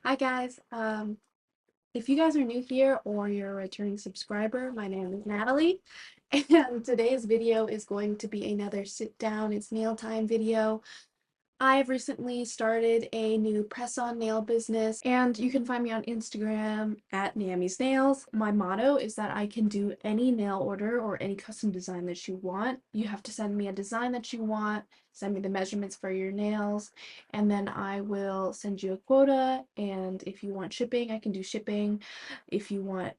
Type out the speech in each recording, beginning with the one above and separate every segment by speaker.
Speaker 1: Hi guys. If you guys are new here or you're a returning subscriber, my name is Natalie, and today's video is going to be another sit down, it's nail time video. I've recently started a new press-on nail business, and you can find me on Instagram at Nammy's Nails. My motto is that I can do any nail order or any custom design that you want. You have to send me a design that you want, send me the measurements for your nails, and then I will send you a quota, and if you want shipping, I can do shipping. If you want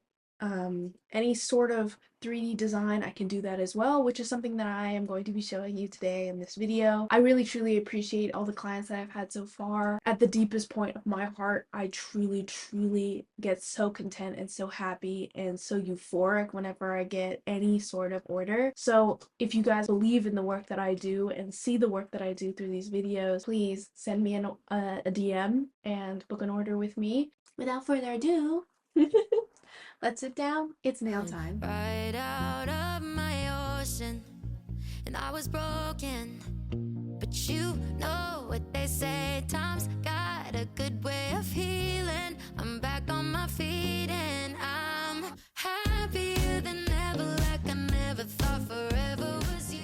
Speaker 1: any sort of 3D design, I can do that as well, which is something that I am going to be showing you today in this video. I really truly appreciate all the clients that I've had so far. At the deepest point of my heart, I truly get so content and so happy and so euphoric whenever I get any sort of order. So if you guys believe in the work that I do and see the work that I do through these videos, please send me a DM and book an order with me. Without further ado, let's sit down. It's nail time.
Speaker 2: Right out of my ocean, and I was broken. But you know what they say, time's got a good way of healing. I'm back on my feet and I'm happier than ever, like I never thought forever was you.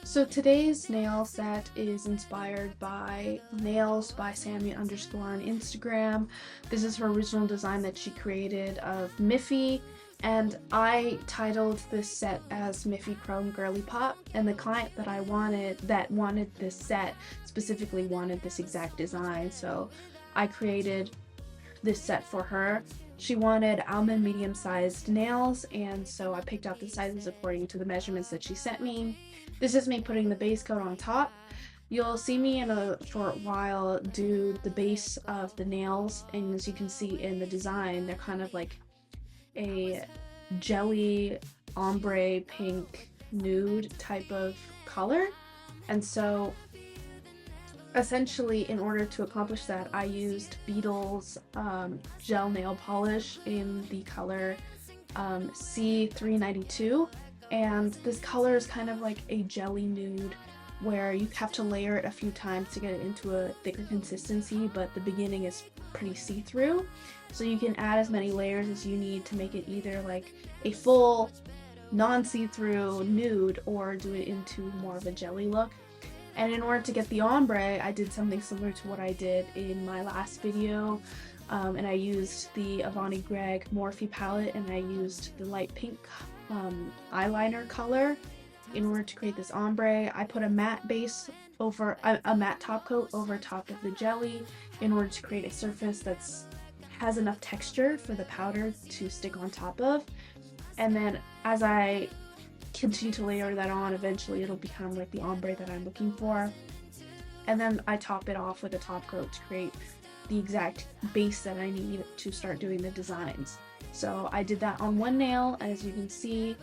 Speaker 1: So today's nail set is inspired by Nails by Sammy underscore on Instagram. This is her original design that she created of Miffy, and I titled this set as Miffy Chrome Girly Pop, and the client that wanted this set specifically wanted this exact design, so I created this set for her. She wanted almond medium-sized nails, and so I picked out the sizes according to the measurements that she sent me. This is me putting the base coat on top. You'll see me in a short while do the base of the nails, and as you can see in the design, they're kind of like a jelly ombre pink nude type of color. And so essentially, in order to accomplish that, I used Beetle's gel nail polish in the color C392, and this color is kind of like a jelly nude where you have to layer it a few times to get it into a thicker consistency, but the beginning is pretty see-through, so you can add as many layers as you need to make it either like a full non-see-through nude or do it into more of a jelly look. And in order to get the ombre, I did something similar to what I did in my last video, and I used the Avani Greg Morphe palette, and I used the light pink eyeliner color in order to create this ombre. I put a matte base over, a matte top coat over top of the jelly in order to create a surface that's has enough texture for the powder to stick on top of. And then as I continue to layer that on, eventually it'll become like the ombre that I'm looking for. And then I top it off with a top coat to create the exact base that I need to start doing the designs. So I did that on one nail, as you can see.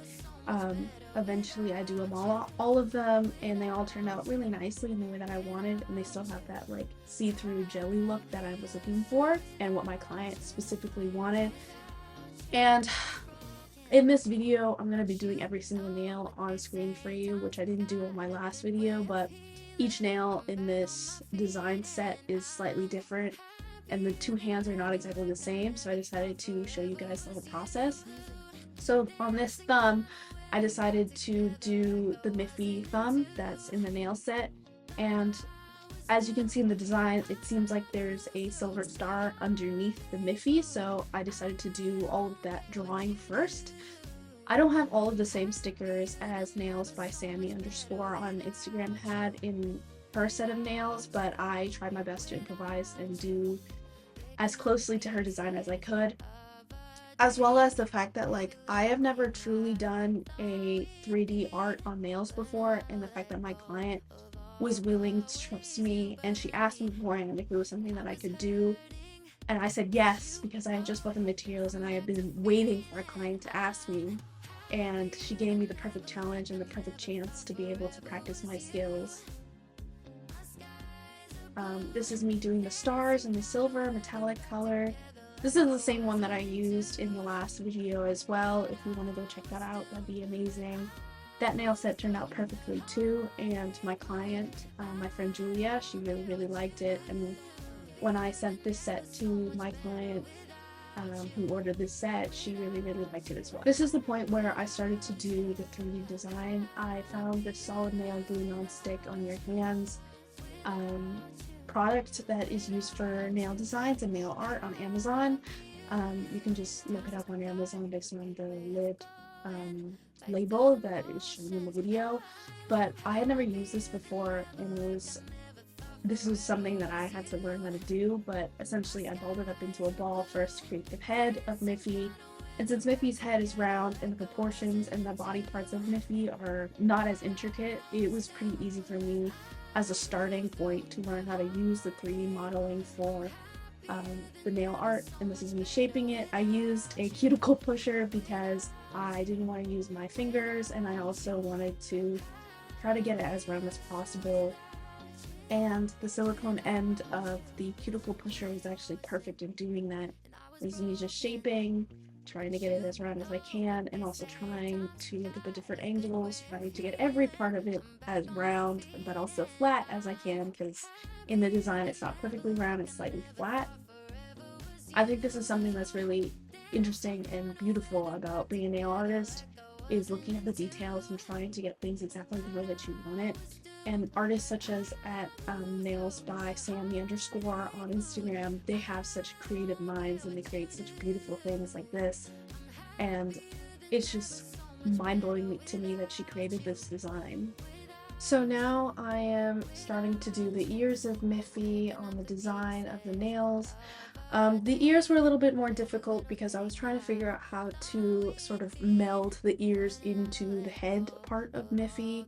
Speaker 1: Eventually I do them all of them, and they all turned out really nicely in the way that I wanted, and they still have that like see-through jelly look that I was looking for and what my client specifically wanted. And in this video, I'm going to be doing every single nail on screen for you, which I didn't do in my last video, but each nail in this design set is slightly different, and the two hands are not exactly the same, so I decided to show you guys the whole process. So on this thumb, I decided to do the Miffy thumb that's in the nail set, and as you can see in the design, it seems like there's a silver star underneath the Miffy, so I decided to do all of that drawing first. I don't have all of the same stickers as Nails by Sammy underscore on Instagram had in her set of nails, but I tried my best to improvise and do as closely to her design as I could. As well as the fact that like I have never truly done a 3D art on nails before, and the fact that my client was willing to trust me, and she asked me beforehand if it was something that I could do, and I said yes because I had just bought the materials and I had been waiting for a client to ask me, and she gave me the perfect challenge and the perfect chance to be able to practice my skills. This is me doing the stars in the silver metallic color. This is the same one that I used in the last video as well. If you want to go check that out, that'd be amazing. That nail set turned out perfectly too, and my client, my friend Julia, she really liked it, and when I sent this set to my client who ordered this set, she really liked it as well. This is the point where I started to do the 3D design. I found this solid nail glue non-stick on your hands product that is used for nail designs and nail art on Amazon. You can just look it up on Amazon based on the lid label that is shown in the video, but I had never used this before, and this was something that I had to learn how to do. But essentially I balled it up into a ball first to create the head of Miffy, and since Miffy's head is round and the proportions and the body parts of Miffy are not as intricate, it was pretty easy for me as a starting point to learn how to use the 3D modeling for the nail art. And this is me shaping it. I used a cuticle pusher because I didn't want to use my fingers, and I also wanted to try to get it as round as possible. And the silicone end of the cuticle pusher was actually perfect in doing that. This is me just shaping, trying to get it as round as I can, and also trying to look at the different angles, trying to get every part of it as round but also flat as I can, because in the design it's not perfectly round, it's slightly flat. I think this is something that's really interesting and beautiful about being a nail artist, is looking at the details and trying to get things exactly the way that you want it. And artists such as at Nails by Sammy _ on Instagram, they have such creative minds and they create such beautiful things like this. And it's just mind-blowing to me that she created this design. So now I am starting to do the ears of Miffy on the design of the nails. The ears were a little bit more difficult because I was trying to figure out how to sort of meld the ears into the head part of Miffy.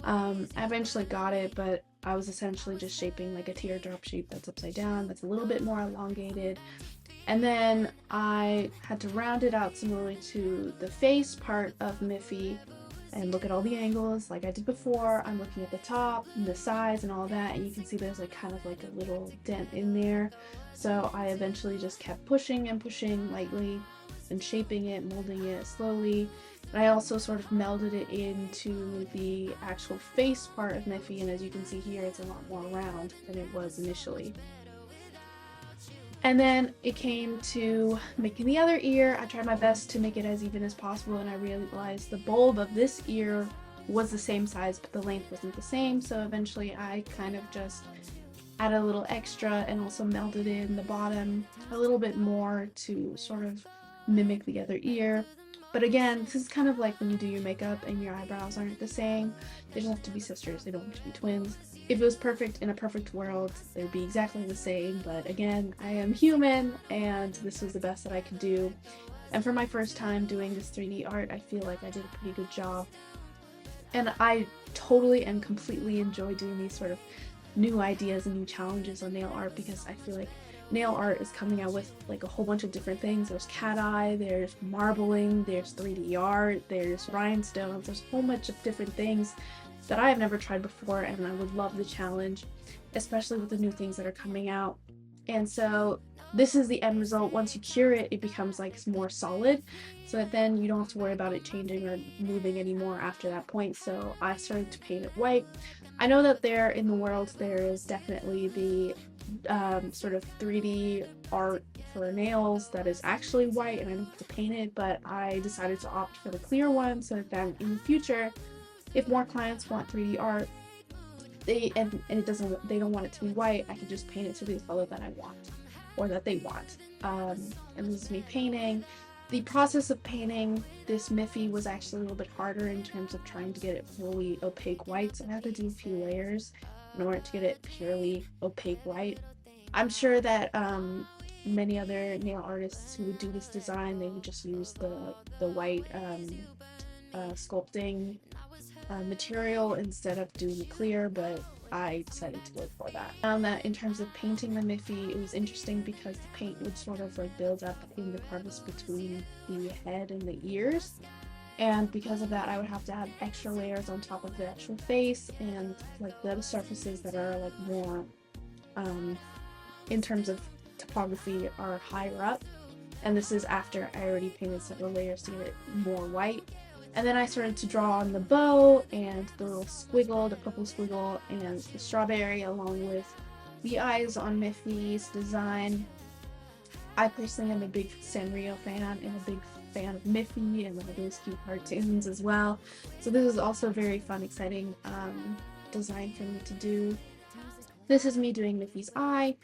Speaker 1: I eventually got it, but I was essentially just shaping like a teardrop shape that's upside down, that's a little bit more elongated. And then I had to round it out similarly to the face part of Miffy and look at all the angles like I did before. I'm looking at the top and the sides and all that, and you can see there's like kind of like a little dent in there. So I eventually just kept pushing and pushing lightly and shaping it, molding it slowly. And I also sort of melded it into the actual face part of Miffy, and as you can see here, it's a lot more round than it was initially. And then it came to making the other ear. I tried my best to make it as even as possible, and I realized the bulb of this ear was the same size, but the length wasn't the same. So eventually I kind of just added a little extra and also melded in the bottom a little bit more to sort of mimic the other ear. But again, this is kind of like when you do your makeup and your eyebrows aren't the same. They don't have to be sisters, they don't have to be twins. If it was perfect in a perfect world, they would be exactly the same, but again, I am human and this was the best that I could do. And for my first time doing this 3D art, I feel like I did a pretty good job. And I totally and completely enjoy doing these sort of new ideas and new challenges on nail art, because I feel like nail art is coming out with like a whole bunch of different things. There's cat eye, there's marbling, there's 3D art, there's rhinestones, there's a whole bunch of different things that I have never tried before, and I would love the challenge, especially with the new things that are coming out. And so this is the end result. Once you cure it, it becomes like more solid, so that then you don't have to worry about it changing or moving anymore after that point. So I started to paint it white. I know that there in the world there is definitely the sort of 3D art for nails that is actually white and I don't have to paint it, but I decided to opt for the clear one so that then in the future, if more clients want 3D art, they don't want it to be white, I can just paint it to the color that I want or that they want. And this is me painting. The process of painting this Miffy was actually a little bit harder in terms of trying to get it fully opaque white, so I had to do a few layers in order to get it purely opaque white. I'm sure that many other nail artists who would do this design, they would just use the white sculpting material instead of doing the clear, but I decided to go for that. I found that in terms of painting the Miffy, it was interesting because the paint would sort of like build up in the crevice between the head and the ears, and because of that I would have to add extra layers on top of the actual face, and like the other surfaces that are like more in terms of topography are higher up, and this is after I already painted several layers to get it more white. And then I started to draw on the bow and the little squiggle, the purple squiggle, and the strawberry, along with the eyes on Miffy's design. I personally am a big Sanrio fan and a big fan of Miffy and all those cute cartoons as well. So this is also a very fun, exciting design for me to do. This is me doing Miffy's eye.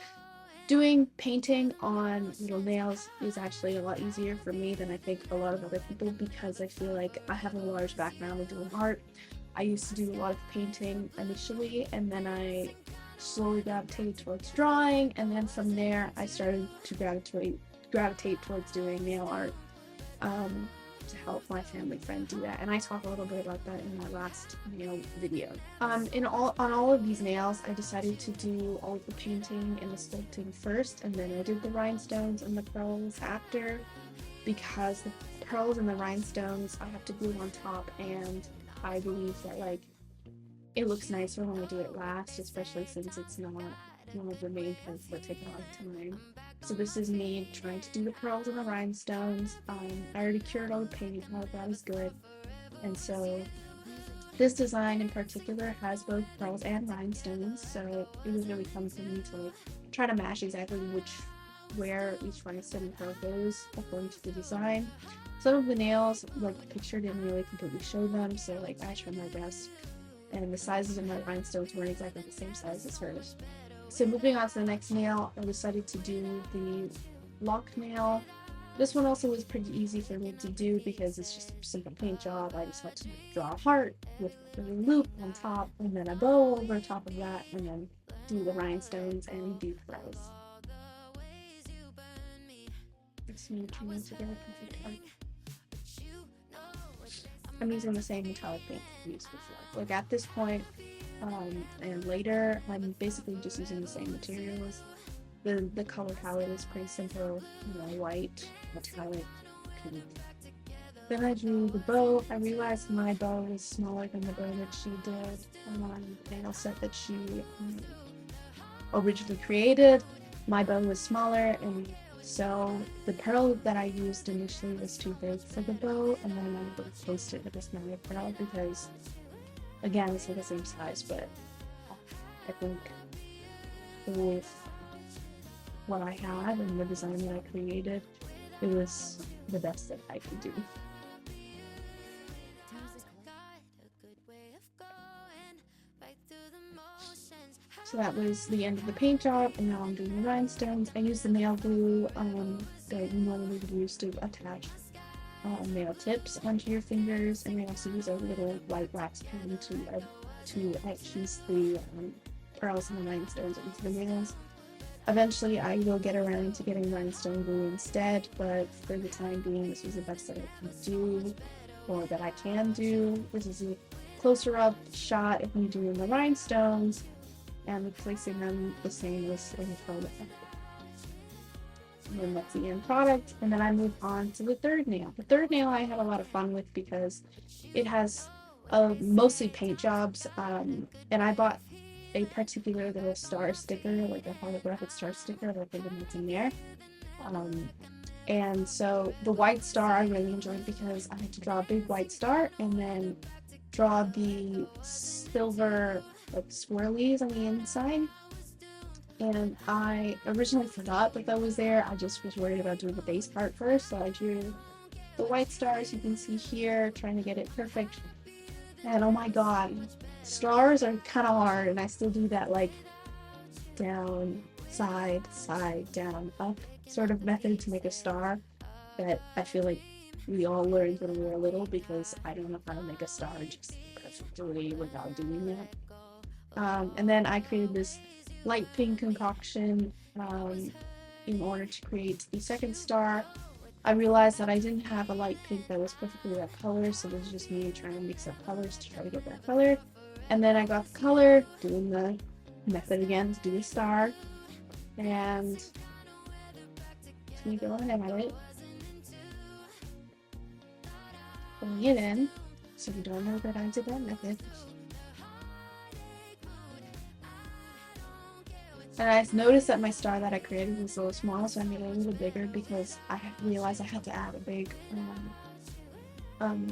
Speaker 1: Doing painting on little nails is actually a lot easier for me than I think a lot of other people, because I feel like I have a large background in doing art. I used to do a lot of painting initially, and then I slowly gravitated towards drawing, and then from there I started to gravitate towards doing nail art, to help my family friend do that, and I talk a little bit about that in my last nail video. On all of these nails, I decided to do all of the painting and the sculpting first, and then I did the rhinestones and the pearls after, because the pearls and the rhinestones I have to glue on top, and I believe that like it looks nicer when I do it last, especially since it's not one of the main parts that take a lot of time. So this is me trying to do the pearls and the rhinestones. I already cured all the paint, all of that is good. And so this design in particular has both pearls and rhinestones, so it was really fun for me to like try to match exactly where each rhinestone and pearl goes according to the design. Some of the nails, like the picture didn't really completely show them, so like I tried my best. And the sizes of my rhinestones weren't exactly the same size as hers. So moving on to the next nail, I decided to do the lock nail. This one also was pretty easy for me to do because it's just a simple paint job. I just had to draw a heart with a loop on top, and then a bow over top of that, and then do the rhinestones and do pearls. It's me trying to get a perfect art. I'm using the same metallic paint I used before. Like at this point, and later, I'm basically just using the same materials. The color palette is pretty simple, white, metallic, pink. Then I drew the bow. I realized my bow was smaller than the bow that she did on the nail set that she originally created. My bow was smaller, and so the pearl that I used initially was too big for the bow, and then I replaced it with a smaller pearl because, again, it's like the same size, but I think with what I had and the design that I created, it was the best that I could do. So that was the end of the paint job, and now I'm doing the rhinestones. I used the nail glue that you normally would use to attach nail tips onto your fingers, and I also use a little white wax pen to etch the pearls and the rhinestones into the nails. Eventually, I will get around to getting rhinestone glue instead, but for the time being, this was the best that I can do, or that I can do. This is a closer up shot of me doing the rhinestones and replacing them the same as in the pearl effect. And then that's the end product, and then I move on to the third nail. The third nail I had a lot of fun with because it has mostly paint jobs, and I bought a particular little star sticker, like a holographic star sticker, like the one that's in there. And so the white star I really enjoyed because I had to draw a big white star and then draw the silver like swirlies on the inside. And I originally forgot that was there. I just was worried about doing the base part first, so I drew the white stars you can see here, trying to get it perfect. And oh my god, stars are kind of hard, and I still do that like down, side, side, down, up sort of method to make a star that I feel like we all learned when we were little, because I don't know how to make a star just perfectly without doing that. And then I created this light pink concoction in order to create the second star. I realized that I didn't have a light pink that was perfectly that color, so this is just me trying to mix up colors to try to get that color. And then I got the color, doing the method again to do a star, and me going at it, pulling it in, so you don't know that I did that method. And I noticed that my star that I created was a little small, so I made it a little bigger because I realized I had to add a big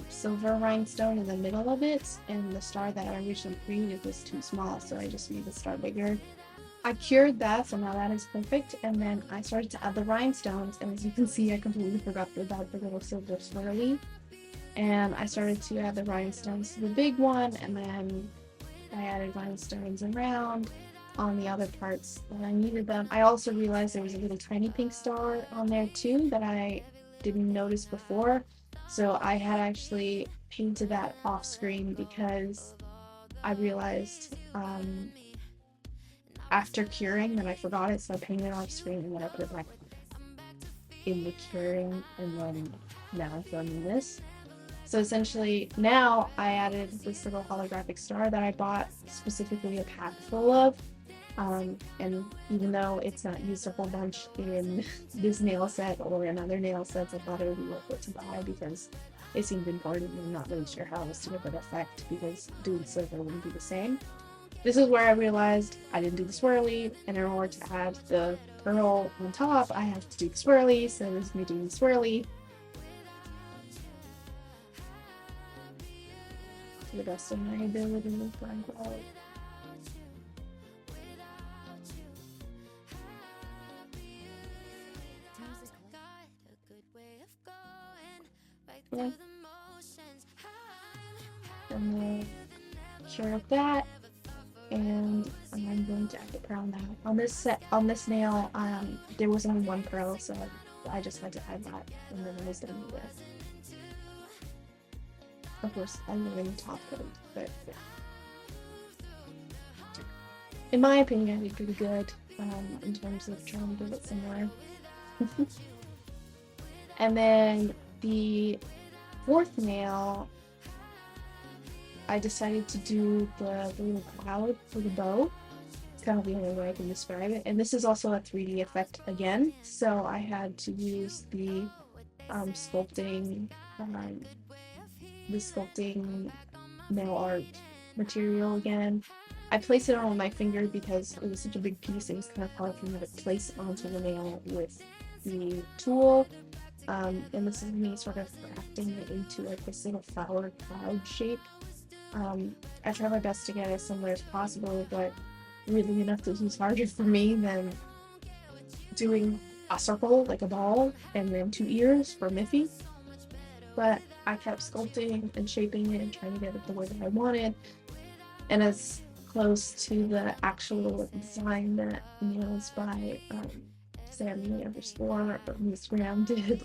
Speaker 1: silver rhinestone in the middle of it, and the star that I originally created was too small, so I just made the star bigger. I cured that, so now that is perfect. And then I started to add the rhinestones, and as you can see, I completely forgot about the little silver swirly. And I started to add the rhinestones to the big one, and then I added rhinestones around on the other parts that I needed them. I also realized there was a little tiny pink star on there too that I didn't notice before. So I had actually painted that off screen because I realized after curing that I forgot it, so I painted it off screen and then I put it back in the curing, and then now I'm filming this. So essentially now I added this little holographic star that I bought specifically a pack full of. And even though it's not used a whole bunch in this nail set or in other nail sets, I thought it would be worth it to buy because it seemed important and I'm not really sure how else to give it effect because doing silver wouldn't be the same. This is where I realized I didn't do the swirly, and in order to add the pearl on top, I have to do the swirly, so this is me doing the swirly. To the best of my ability with blind out. Yeah. And then cure up that, and I'm going to add the pearl now. On this nail, there was only one pearl, so I just had to add that, and then I was done with it. Of course, I'm going to top coat, but yeah. In my opinion, I did pretty good in terms of trying to give it somewhere. And then the fourth nail, I decided to do the little cloud for the bow. It's kind of the only way I can describe it. And this is also a 3D effect again, so I had to use the sculpting nail art material again. I placed it on my finger because it was such a big piece, it was kind of hard for me to place onto the nail with the tool. And this is me sort of crafting it into like this little flower cloud shape. I try my best to get it as similar as possible, but really enough this was harder for me than doing a circle, like a ball, and then 2 ears for Miffy. But I kept sculpting and shaping it and trying to get it the way that I wanted, and as close to the actual design that Nails by Sammy_ or Instagram did.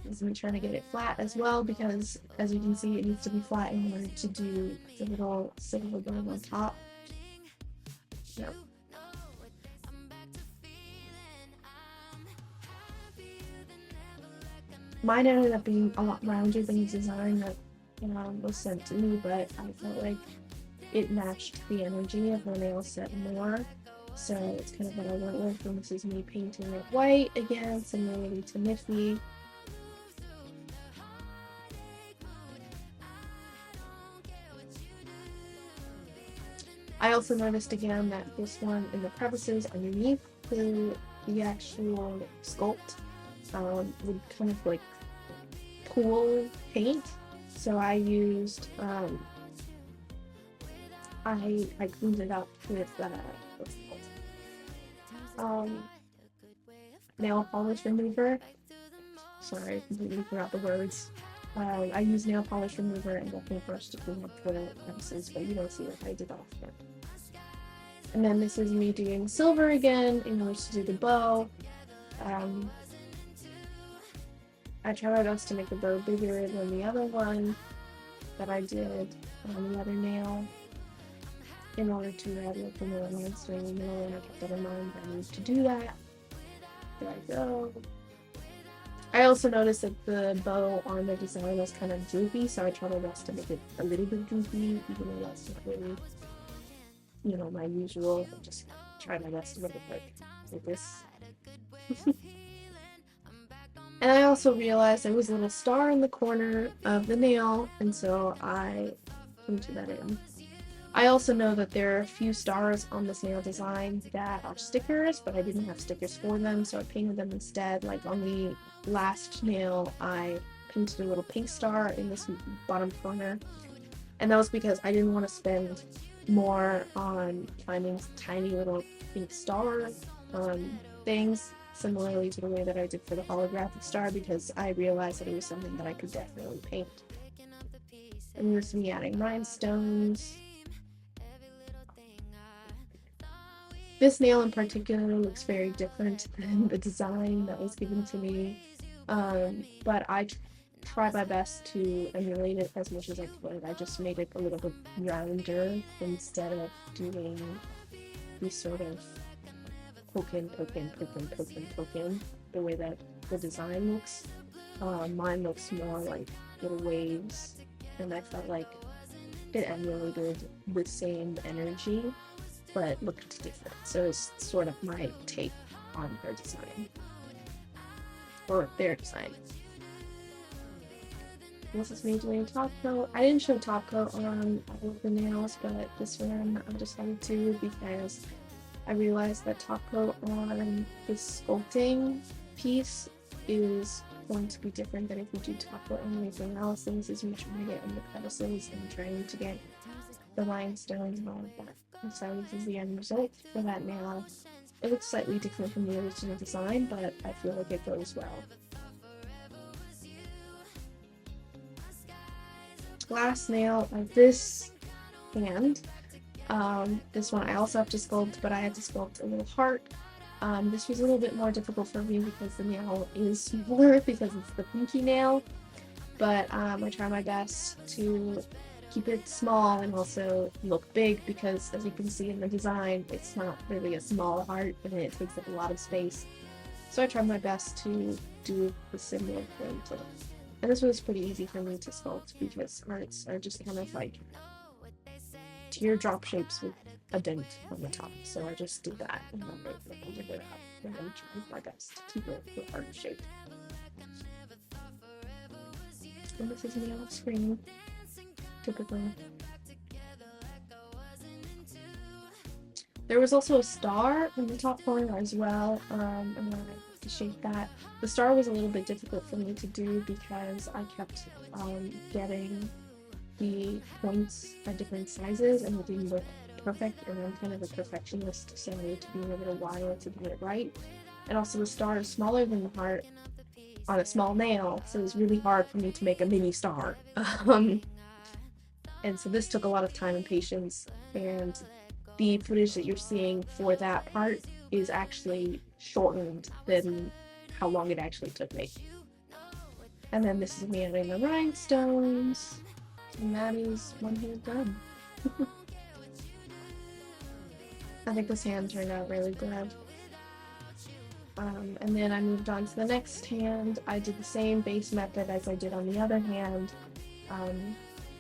Speaker 1: Is me trying to get it flat as well, because as you can see it needs to be flat in order to do the little silver bow on top. Yep. Mine ended up being a lot rounder than the design that was sent to me, but I felt like it matched the energy of the nail set more. So it's kind of what I went with, and this is me painting it white again, similarly to Miffy. I also noticed again that this one in the crevices underneath the actual sculpt would kind of like pool paint. So I used I cleaned it up with what's it called? Nail polish remover. Sorry, I completely forgot the words. I used nail polish remover and a paintbrush to clean up the crevices, but you don't see what I did off there. And then this is me doing silver again in order to do the bow. I try my best to make the bow bigger than the other one that I did on the other nail in order to add like the little rhinestone in the middle, and I kept that in mind. I need to do that. There I go. I also noticed that the bow on the design was kind of droopy, so I tried my best to make it a little bit droopy, even though that's not really, my usual. I just tried my best to make it like this. And I also realized there was a little star in the corner of the nail, and so I painted that in. I also know that there are a few stars on this nail design that are stickers, but I didn't have stickers for them, so I painted them instead. Like on the last nail, I painted a little pink star in this bottom corner, and that was because I didn't want to spend more on finding tiny little pink star things, similarly to the way that I did for the holographic star, because I realized that it was something that I could definitely paint. And this is me adding rhinestones. This nail in particular looks very different than the design that was given to me, but I try my best to emulate it as much as I could. I just made it a little bit rounder instead of doing these sort of poke in, the way that the design looks. Mine looks more like little waves, and I felt like it emulated the same energy, but looked different. So it's sort of my take on their design, or their design. This is me doing top coat. I didn't show top coat on all of the nails, but this one I decided to because I realized that top coat on this sculpting piece is going to be different than if you do top coat on anything else. And this is me trying to get in the pedicels and trying to get the rhinestones and all of that. And so this is the end result for that nail. It looks slightly different from the original design, but I feel like it goes well. Last nail of this hand. This one I also have to sculpt, but I had to sculpt a little heart. This was a little bit more difficult for me because the nail is smaller because it's the pinky nail, but I try my best to keep it small and also look big, because as you can see in the design, it's not really a small heart and it takes up a lot of space. So I try my best to do the similar thing to it. And this was pretty easy for me to sculpt because hearts are just kind of like teardrop shapes with a dent on the top. So I just did that and then I figured it out. And I tried my best to keep it with heart shape. And this is me off screen. Typical. There was also a star in the top corner as well, and then I had to shape that. The star was a little bit difficult for me to do because I kept getting the points at different sizes and it didn't look perfect, and I'm kind of a perfectionist, so it took me a little while to get it right. And also the star is smaller than the heart on a small nail, so it was really hard for me to make a mini star. And so this took a lot of time and patience, and the footage that you're seeing for that part is actually shortened than how long it actually took me. And then this is me adding the rhinestones, and that is one hand done. I think this hand turned out really good. And then I moved on to the next hand. I did the same base method as I did on the other hand.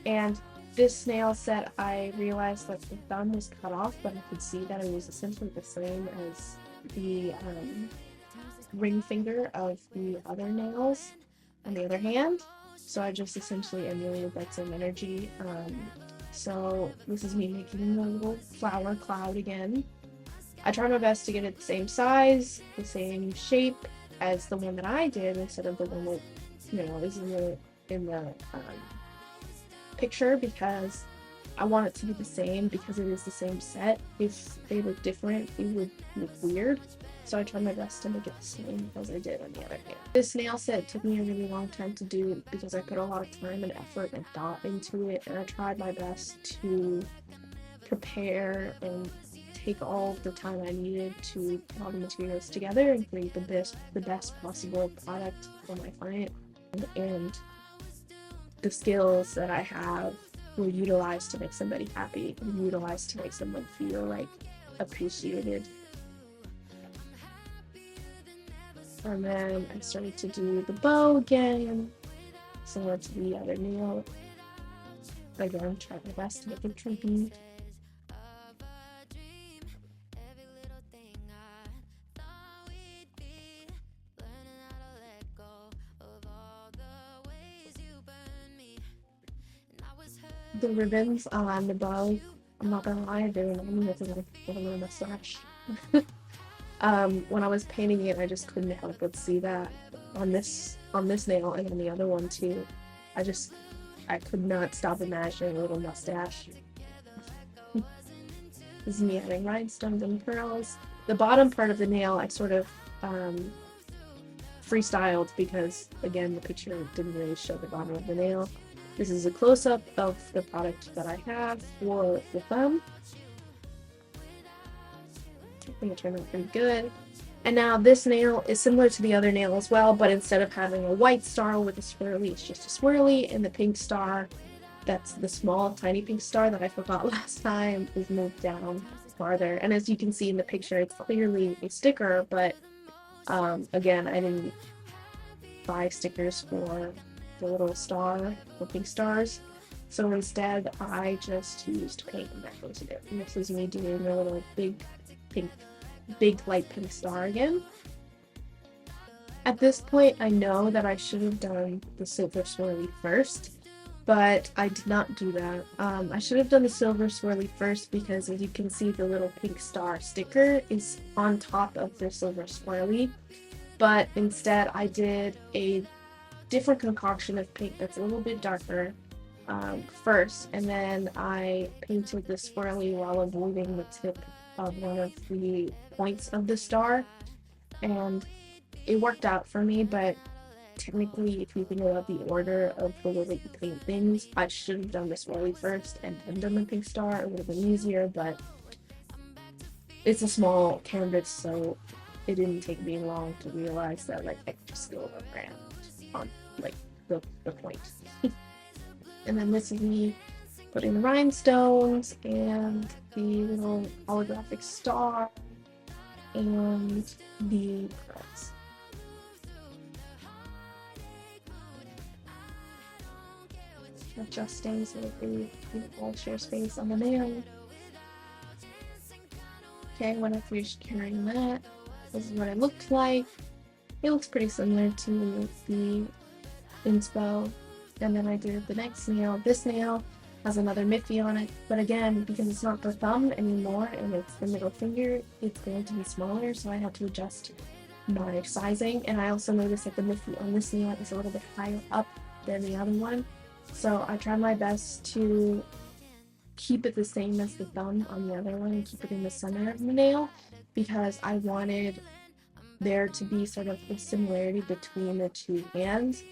Speaker 1: And this nail set, I realized that the thumb was cut off, but I could see that it was essentially the same as the ring finger of the other nails on the other hand. So I just essentially emulated that same energy. So this is me making a little flower cloud again. I tried my best to get it the same size, the same shape as the one that I did, instead of the one that, you know, is in the picture, because I want it to be the same, because it is the same set. If they look different, it would look weird. So I tried my best to make it the same as I did on the other hand. This nail set took me a really long time to do because I put a lot of time and effort and thought into it, and I tried my best to prepare and take all the time I needed to put all the materials together and create the best possible product for my client. And the skills that I have were utilized to make somebody happy and utilized to make someone feel like appreciated. And then I started to do the bow again, similar to the other nail. Again, tried my best to make it tricky. The ribbons on the bow, I'm not gonna lie, they remind me of a little mustache. When I was painting it, I just couldn't help but see that on this nail, and on the other one too. I could not stop imagining a little mustache. This is me adding rhinestones and pearls. The bottom part of the nail I sort of freestyled because, again, the picture didn't really show the bottom of the nail. This is a close-up of the product that I have for the thumb. I think it turned out pretty good. And now this nail is similar to the other nail as well, but instead of having a white star with a swirly, it's just a swirly, and the pink star, that's the small, tiny pink star that I forgot last time, is moved down farther. And as you can see in the picture, it's clearly a sticker, but again, I didn't buy stickers for the little star, the pink stars. So instead, I just used paint and that goes in it. And this is me doing a little big light pink star again. At this point, I know that I should have done the silver swirly first, but I did not do that. I should have done the silver swirly first because, as you can see, the little pink star sticker is on top of the silver swirly, but instead I did a different concoction of paint that's a little bit darker first, and then I painted the swirly while avoiding the tip of one of the points of the star, and it worked out for me. But technically, if you think about the order of the way that you paint things, I should have done the swirly first and then done the pink star. It would have been easier, but it's a small canvas, so it didn't take me long to realize that like I could just go around on like the point. And then this is me putting the rhinestones and the little holographic star and the pearls. Adjusting so that they all share space on the nail. Okay, when I finished curing that, this is what it looked like. It looks pretty similar to the inspo. And then I did the next nail. This nail has another Miffy on it, but again, because it's not the thumb anymore and it's the middle finger, it's going to be smaller, so I had to adjust my sizing. And I also noticed that the Miffy on this nail is a little bit higher up than the other one, so I tried my best to keep it the same as the thumb on the other one and keep it in the center of the nail, because I wanted there to be sort of a similarity between the two hands.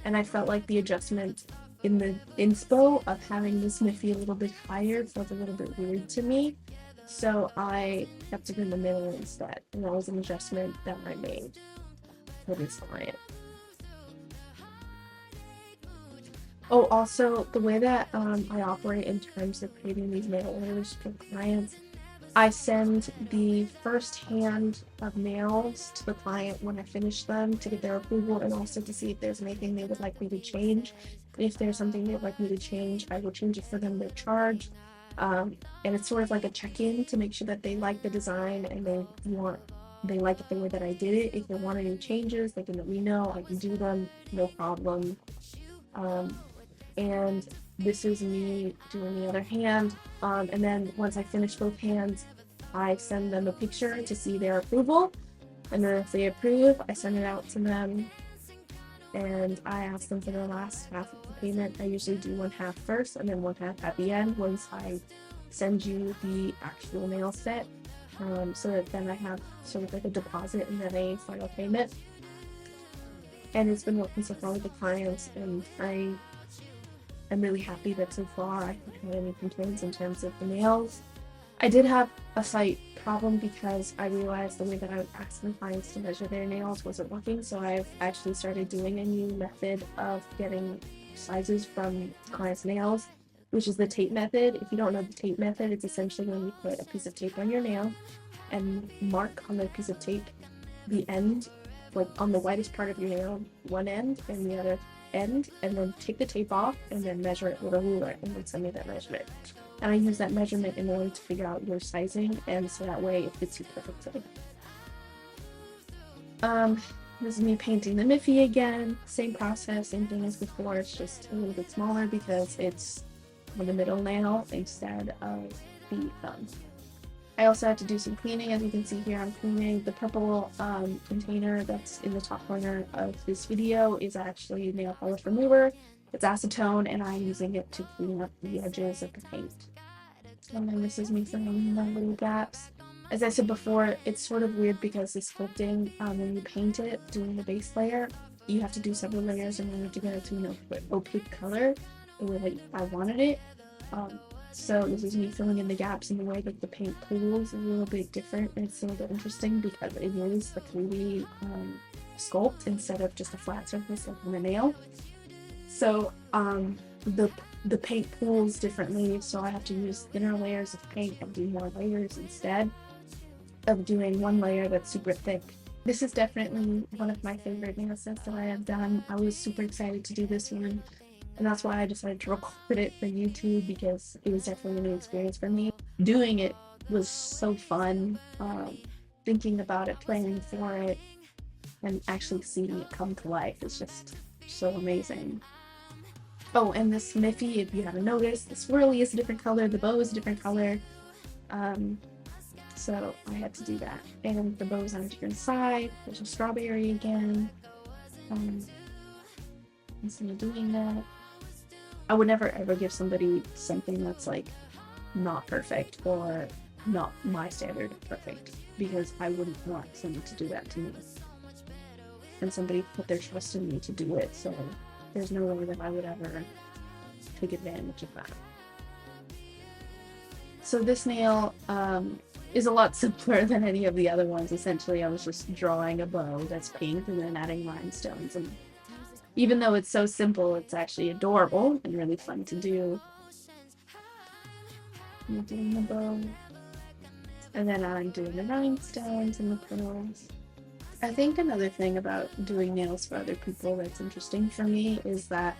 Speaker 1: And I felt like the adjustment in the inspo of having this Miffy a little bit higher felt a little bit weird to me, so I kept it in the middle instead, and that was an adjustment that I made for this client. Oh, also, the way that I operate in terms of creating these nail orders for clients, I send the first hand of nails to the client when I finish them to get their approval, and also to see if there's anything they would like me to change. If there's something they would like me to change, I will change it for them, their charge. And it's sort of like a check-in to make sure that they like the design and they like it the way that I did it. If they want any changes, they can let me know. I can do them, no problem. And this is me doing the other hand, and then once I finish both hands, I send them a picture to see their approval, and then if they approve, I send it out to them, and I ask them for the last half of the payment. I usually do one half first and then one half at the end once I send you the actual nail set, so that then I have sort of like a deposit and then a final payment. And it's been working so far with the clients, and I'm really happy that so far I haven't had any complaints in terms of the nails. I did have a slight problem because I realized the way that I would ask my clients to measure their nails wasn't working, so I've actually started doing a new method of getting sizes from clients' nails, which is the tape method. If you don't know the tape method, it's essentially when you put a piece of tape on your nail and mark on the piece of tape the end, like on the widest part of your nail, one end, and the other end, and then take the tape off and then measure it with a ruler and then send me that measurement. And I use that measurement in order to figure out your sizing, and so that way it fits you perfectly. This is me painting the Miffy again. Same process, same thing as before, it's just a little bit smaller because it's on the middle nail instead of the thumb. I also had to do some cleaning. As you can see here, I'm cleaning the purple container that's in the top corner of this video is actually nail polish remover. It's acetone, and I'm using it to clean up the edges of the paint. And then this is me filling the little gaps. As I said before, it's sort of weird because the sculpting, when you paint it, doing the base layer, you have to do several layers in order to get it to an opaque color the way that I wanted it. So this is me filling in the gaps, and the way that the paint pools is a little bit different. And it's a little bit interesting because it is the 3D sculpt instead of just a flat surface like on a nail. So the paint pools differently, so I have to use thinner layers of paint and do more layers instead of doing one layer that's super thick. This is definitely one of my favorite nail sets that I have done. I was super excited to do this one, and that's why I decided to record it for YouTube, because it was definitely a new experience for me. Doing it was so fun, thinking about it, planning for it, and actually seeing it come to life is just so amazing. Oh, and this Miffy, if you haven't noticed, the swirly is a different color, the bow is a different color. So I had to do that. And the bow's on a different side. There's a strawberry again. Instead of doing that, I would never ever give somebody something that's like not perfect or not my standard of perfect, because I wouldn't want someone to do that to me. And somebody put their trust in me to do it, so there's no way that I would ever take advantage of that. So this nail is a lot simpler than any of the other ones. Essentially, I was just drawing a bow that's pink and then adding rhinestones. And even though it's so simple, it's actually adorable and really fun to do. I'm doing the bow. And then I'm doing the rhinestones and the pearls. I think another thing about doing nails for other people that's interesting for me is that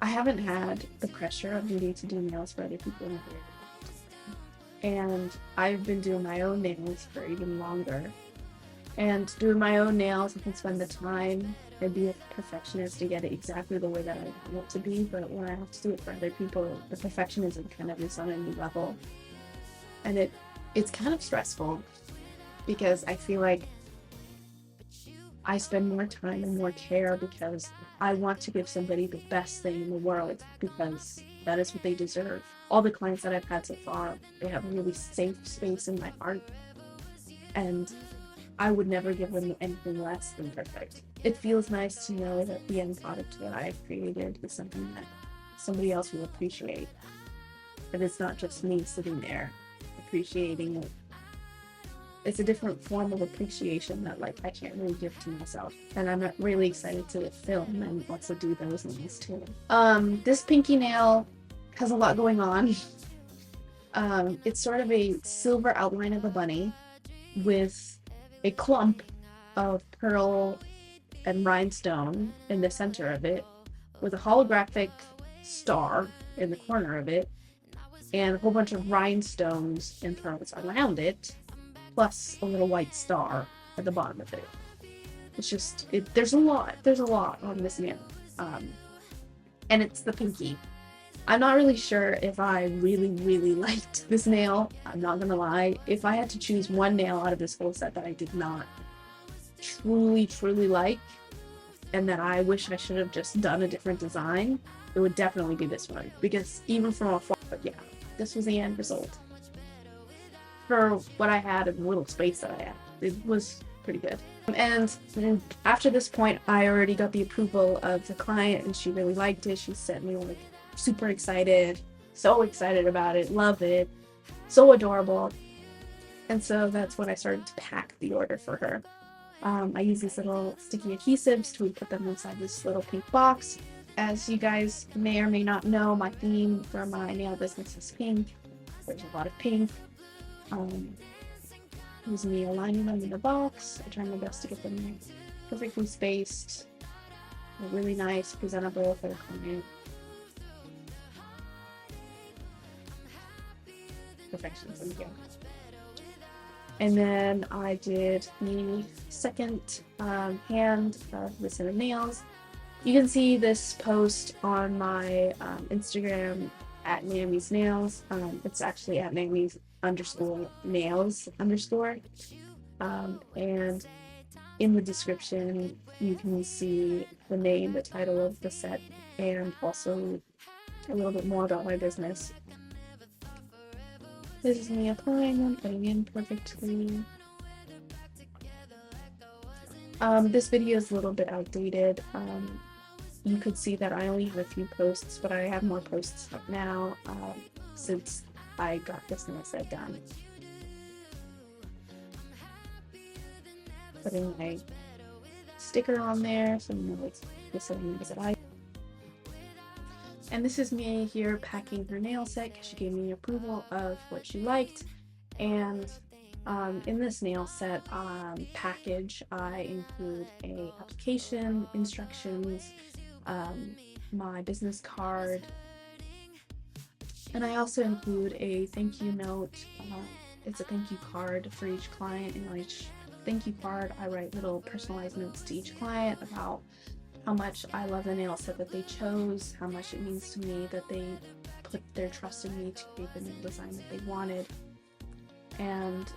Speaker 1: I haven't had the pressure of needing to do nails for other people in a very long time. And I've been doing my own nails for even longer. And doing my own nails, I can spend the time and be a perfectionist to get it exactly the way that I want it to be. But when I have to do it for other people, the perfectionism kind of is on a new level. And it's kind of stressful, because I feel like I spend more time and more care because I want to give somebody the best thing in the world, because that is what they deserve. All the clients that I've had so far, they have a really safe space in my heart, and I would never give them anything less than perfect. It feels nice to know that the end product that I've created is something that somebody else will appreciate. That it's not just me sitting there appreciating it. It's a different form of appreciation that like I can't really give to myself. And I'm really excited to film and also do those nails too. This pinky nail has a lot going on. It's sort of a silver outline of a bunny with a clump of pearl and rhinestone in the center of it, with a holographic star in the corner of it, and a whole bunch of rhinestones and pearls around it, plus a little white star at the bottom of it. It's just, there's a lot on this nail. And it's the pinky. I'm not really sure if I really liked this nail. I'm not gonna lie. If I had to choose one nail out of this whole set that I did not truly like, and that I wish I should have just done a different design, it would definitely be this one. Because even from afar, but yeah, this was the end result. For what I had and the little space that I had, it was pretty good. And after this point, I already got the approval of the client, and she really liked it. She sent me like super excited, so excited about it, love it, so adorable. And so that's when I started to pack the order for her. I use these little sticky adhesives to put them inside this little pink box. As you guys may or may not know, my theme for my nail business is pink. There's a lot of pink. Use me aligning them in the box. I try my best to get them perfectly spaced, really nice, presentable for the client. Perfectionism here. And then I did the second hand of the set of nails. You can see this post on my Instagram at Naomi's Nails. It's actually at Naomi's _nails_. And in the description, you can see the name, the title of the set, and also a little bit more about my business. This is me applying them, putting in perfectly. This video is a little bit outdated. You could see that I only have a few posts, but I have more posts up now since I got this nail set done. Putting my sticker on there so you know it's the same nails that I. And this is me here packing her nail set because she gave me approval of what she liked. And in this nail set package, I include a application, instructions, my business card, and I also include a thank you note. It's a thank you card for each client, and on each thank you card I write little personalized notes to each client about how much I love the nail set that they chose, how much it means to me that they put their trust in me to create the nail design that they wanted. And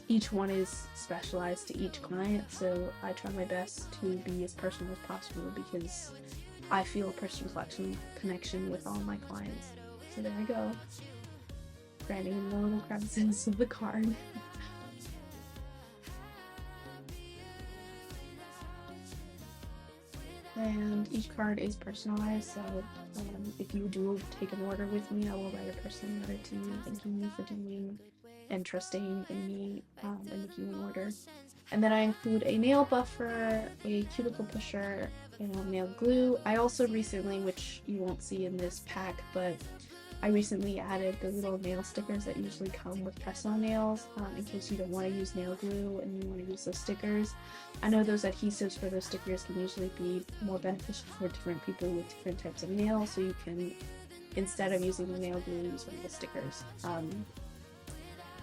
Speaker 1: each one is specialized to each client, so I try my best to be as personal as possible because I feel a personal connection with all my clients. So there I go, granting in the little crevices of the card. And each card is personalized, so if you do take an order with me, I will write a personal letter to you thanking you for doing and trusting in me and making an order. And then I include a nail buffer, a cuticle pusher, and nail glue. I also recently, which you won't see in this pack, but I recently added the little nail stickers that usually come with press-on nails in case you don't want to use nail glue and you want to use those stickers. I know those adhesives for those stickers can usually be more beneficial for different people with different types of nails, so you can, instead of using the nail glue, use one of the stickers.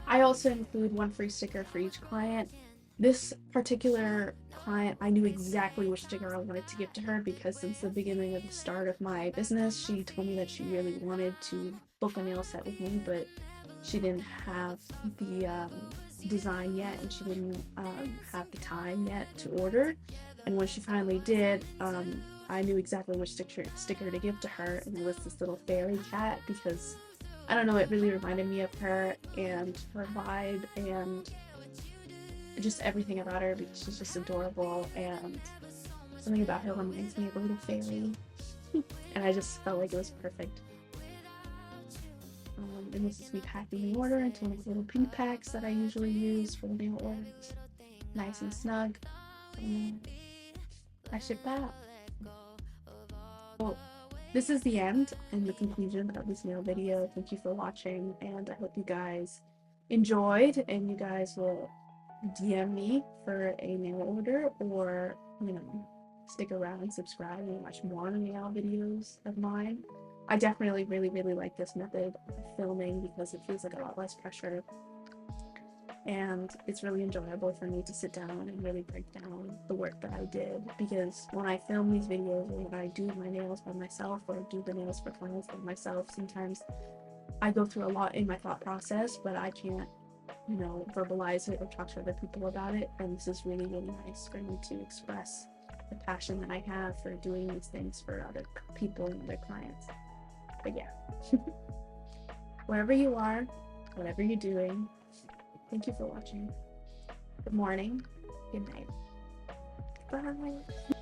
Speaker 1: I also include one free sticker for each client. This particular client, I knew exactly which sticker I wanted to give to her because since the beginning of the start of my business, she told me that she really wanted to book a nail set with me, but she didn't have the design yet, and she didn't have the time yet to order. And when she finally did, I knew exactly which sticker to give to her, and it was this little fairy cat because, I don't know, it really reminded me of her and her vibe and just everything about her because she's just adorable, and something about her reminds me of a little fairy. And I just felt like it was perfect. And this is me packing the order into one of the little pink packs that I usually use for the nail orders. Nice and snug. And I ship that. Well, this is the end and the conclusion of this nail video. Thank you for watching, and I hope you guys enjoyed, and you guys will DM me for a nail order, or stick around and subscribe and watch more nail videos of mine. I definitely really like this method of filming because it feels like a lot less pressure, and it's really enjoyable for me to sit down and really break down the work that I did, because when I film these videos or when I do my nails by myself or do the nails for clients by myself, sometimes I go through a lot in my thought process, but I can't verbalize it or talk to other people about it, and this is really nice for me to express the passion that I have for doing these things for other people and other clients. But yeah, wherever you are, whatever you're doing, thank you for watching. Good morning, good night, bye.